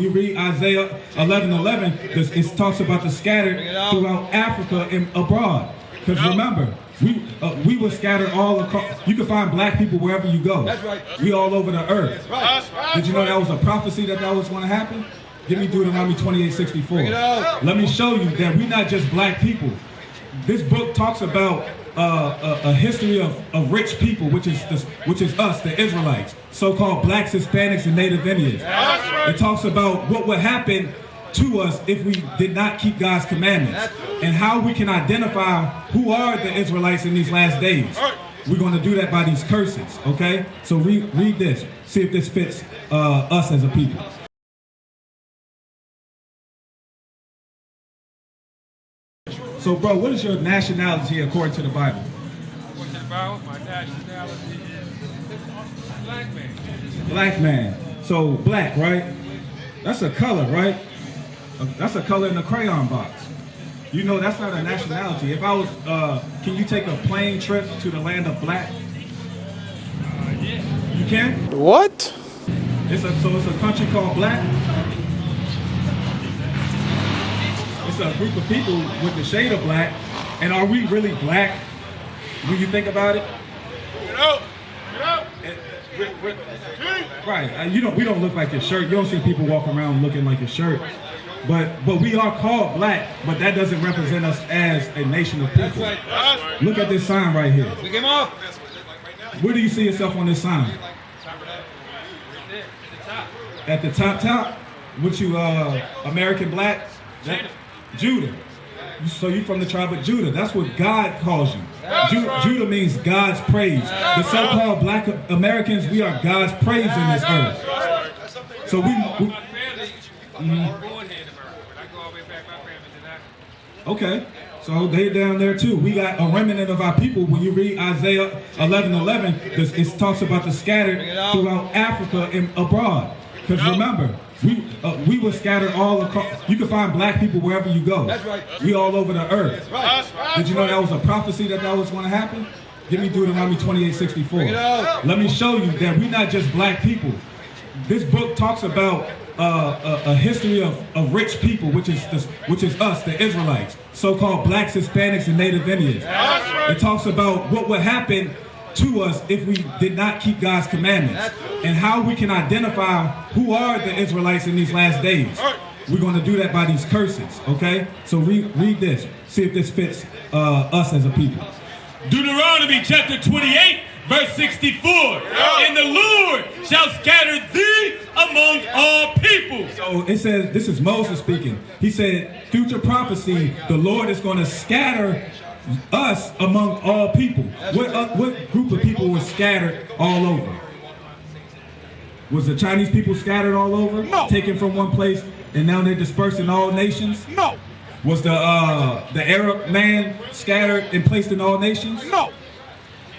you read Isaiah 11:11, it talks about the scattered throughout Africa and abroad. Because remember, we were scattered all across. You can find black people wherever you go. That's right. We all over the earth. That's right. Did you know that was a prophecy that was going to happen? Give me Deuteronomy 28:64. Let me show you that we're not just black people. This book talks about a history of rich people, which is us, the Israelites, so-called blacks, Hispanics, and Native Indians. It talks about what would happen to us if we did not keep God's commandments, and how we can identify who are the Israelites in these last days. We're going to do that by these curses, okay? So read this, see if this fits us as a people. So, bro, what is your nationality according to the Bible? According to the Bible, my nationality is black man. Black man. So, black, right? That's a color, right? That's a color in the crayon box. You know that's not a nationality. If I was, can you take a plane trip to the land of black? Yeah. You can? What? So it's a country called black? It's a group of people with the shade of black. And are we really black when you think about it? Get out! Get out! Right. We don't look like your shirt. You don't see people walking around looking like your shirt. But we are called black, but that doesn't represent us as a nation of people. That's right. Look at this sign right here. We came up. Where do you see yourself on this sign? At the top? What you, American black? Judah. So you from the tribe of Judah. That's what God calls you. Judah means God's praise. The so-called black Americans, we are God's praise in this earth. So we okay, so they down there too. We got a remnant of our people. When you read Isaiah 11:11, it talks about the scattered throughout Africa and abroad. Because remember, we were scattered all across. You can find black people wherever you go. That's right. We all over the earth. Right. Did you know that was a prophecy that was going to happen? Give me Deuteronomy 28:64. Let me show you that we're not just black people. This book talks about a history of rich people, which is us, the Israelites, so-called blacks, Hispanics, and Native Indians. It talks about what would happen to us if we did not keep God's commandments, and how we can identify who are the Israelites in these last days. We're going to do that by these curses, okay? So read this, see if this fits us as a people. Deuteronomy chapter 28, verse 64. And the Lord shall scatter thee among all people. So it says, this is Moses speaking. He said, future prophecy, the Lord is going to scatter us among all people. What group of people was scattered all over? Was the Chinese people scattered all over? No. Taken from one place and now they're dispersed in all nations? No. Was the Arab man scattered and placed in all nations? No.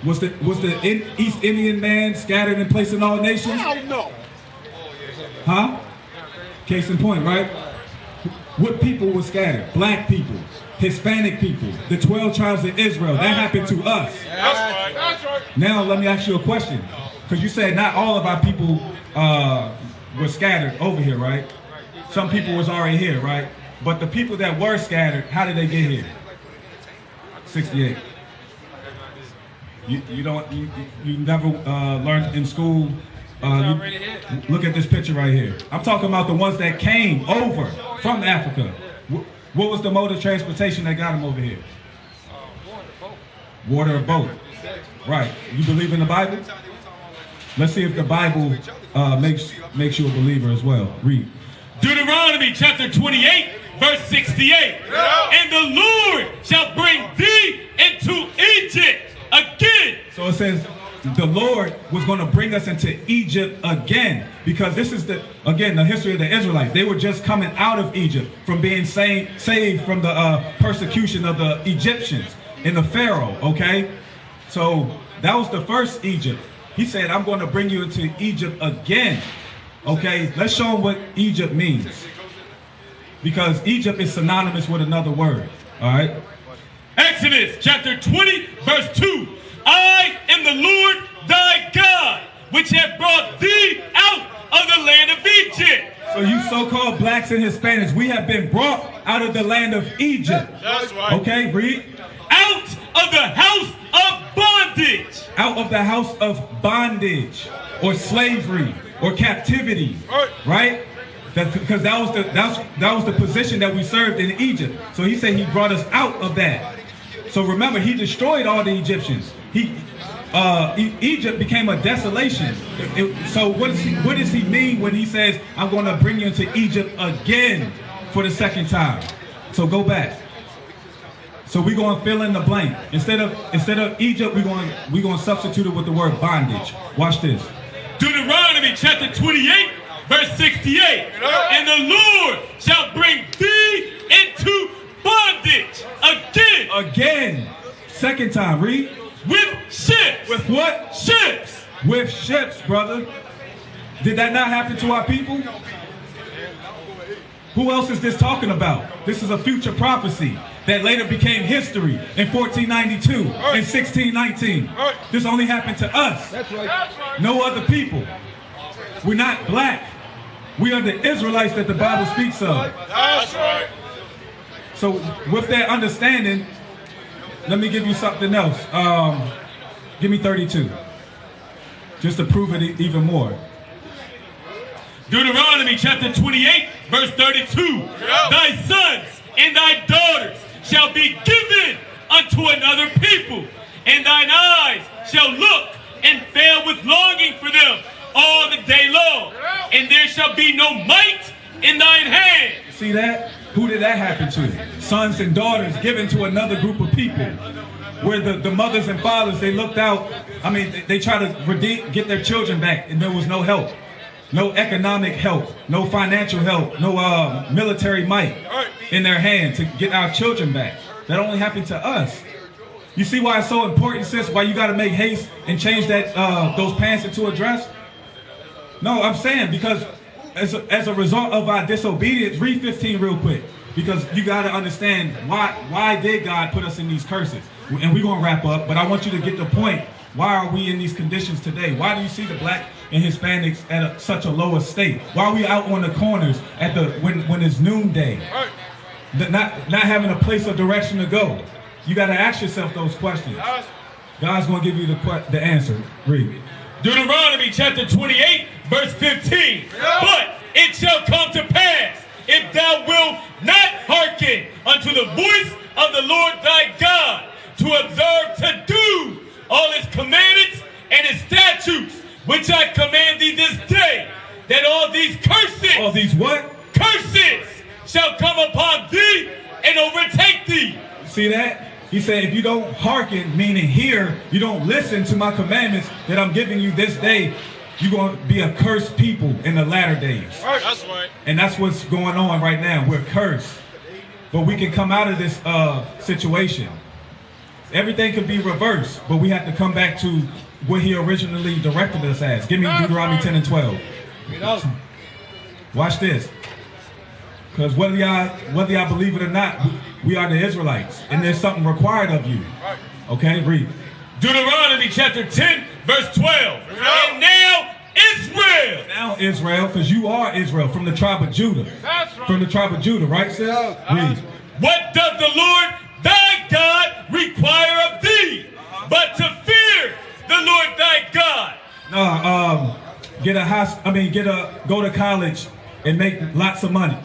Was the East Indian man scattered and placed in all nations? Hell no. Huh? Case in point, right? What people were scattered? Black people, Hispanic people, the 12 tribes of Israel. That happened to us. That's right. Now let me ask you a question. Because you said not all of our people were scattered over here, right? Some people was already here, right? But the people that were scattered, how did they get here? 68. You never learned in school. Look at this picture right here. I'm talking about the ones that came over from Africa. What was the mode of transportation that got them over here? Water or boat. Right. You believe in the Bible? Let's see if the Bible makes you a believer as well. Read. Deuteronomy chapter 28, verse 68. And the Lord shall bring thee into Egypt again. So it says the Lord was going to bring us into Egypt again, because this is the history of the Israelites. They were just coming out of Egypt from being saved from the persecution of the Egyptians and the Pharaoh, okay? So that was the first Egypt. He said, I'm going to bring you into Egypt again. Okay, let's show them what Egypt means. Because Egypt is synonymous with another word. All right? Exodus chapter 20, verse 2. I am the Lord thy God, which have brought thee out of the land of Egypt. So you so-called blacks and Hispanics, we have been brought out of the land of Egypt. That's right. Okay, read. Out of the house of bondage. Out of the house of bondage or slavery or captivity, right? Because that was the position that we served in Egypt. So he said he brought us out of that. So remember, he destroyed all the Egyptians. Egypt became a desolation. So what does he mean when he says, I'm going to bring you into Egypt again for the second time? So go back. So we're going to fill in the blank. Instead of Egypt, we're going to substitute it with the word bondage. Watch this. Deuteronomy chapter 28, verse 68. And the Lord shall bring thee into bondage again. Again. Second time. Read. With ships. With what? Ships. With ships, brother. Did that not happen to our people? Who else is this talking about? This is a future prophecy that later became history in 1492 and 1619. This only happened to us. That's right. No other people. We're not black. We are the Israelites that the Bible speaks of. That's right. So with that understanding, let me give you something else. Give me 32. Just to prove it even more. Deuteronomy chapter 28, verse 32. Thy sons and thy daughters shall be given unto another people, and thine eyes shall look and fail with longing for them all the day long, and there shall be no might in thine hand. See that? Who did that happen to? Sons and daughters given to another group of people. Where the mothers and fathers, they looked out, they tried to get their children back, and there was no help. No economic help, no financial help, no military might in their hand to get our children back. That only happened to us. You see why it's so important, sis? Why you got to make haste and change that those pants into a dress? No, I'm saying because as a result of our disobedience, read 15 real quick. Because you got to understand why did God put us in these curses? And we're going to wrap up, but I want you to get the point. Why are we in these conditions today? Why do you see the black and Hispanics at such a lower state? Why are we out on the corners at when it's noonday? Not having a place or direction to go. You got to ask yourself those questions. God's going to give you the answer. Read. Deuteronomy chapter 28, verse 15. But it shall come to pass, if thou wilt not hearken unto the voice of the Lord thy God, to observe to do all his commandments and his statutes, which I command thee this day, that all these curses, all these what? Curses shall come upon thee and overtake thee. See that? He said, if you don't hearken, meaning hear, you don't listen to my commandments that I'm giving you this day, you're going to be a cursed people in the latter days. That's right. And that's what's going on right now. We're cursed. But we can come out of this situation. Everything could be reversed, but we have to come back to what he originally directed us as. Give me Deuteronomy 10 and 12. Watch this. Because whether y'all believe it or not, we are the Israelites. And there's something required of you. Okay, read. Deuteronomy chapter 10, verse 12. And now Israel. Now Israel, because you are Israel from the tribe of Judah. That's right. From the tribe of Judah, right, sis? Read. What doth the Lord thy God require of thee, but to fear the Lord thy God? Go to college and make lots of money.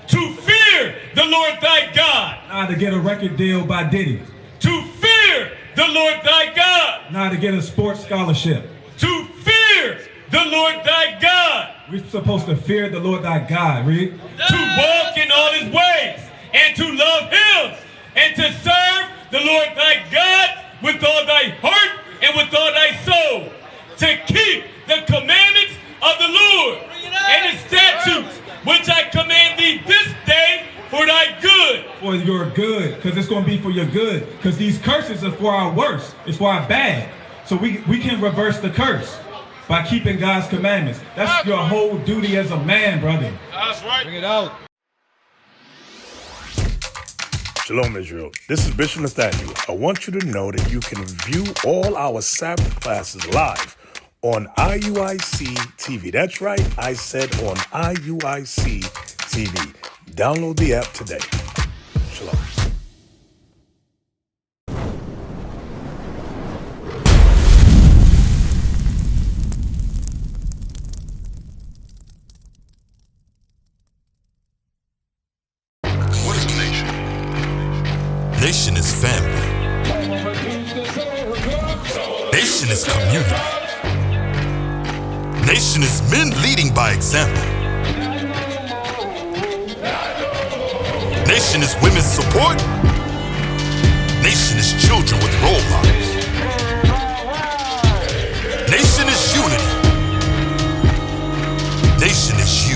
To fear the Lord thy God. To get a record deal by Diddy. To fear the Lord thy God. To get a sports scholarship. To fear the Lord thy God. We're supposed to fear the Lord thy God. Read. To walk in all his ways and to love him and to serve the Lord thy God with all thy heart and with all thy soul. To keep the commandments of the Lord and his statutes, which I command thee this day for thy good. For your good, because it's going to be for your good. Because these curses are for our worst. It's for our bad. So we can reverse the curse by keeping God's commandments. That's your whole duty as a man, brother. That's right. Bring it out. Shalom, Israel. This is Bishop Nathaniel. I want you to know that you can view all our Sabbath classes live on IUIC TV. That's right, I said on IUIC TV. Download the app today. Shalom. What is a nation? Nation is family. Nation is community. Nation is men leading by example. Nation is women's support. Nation is children with role models. Nation is unity. Nation is you.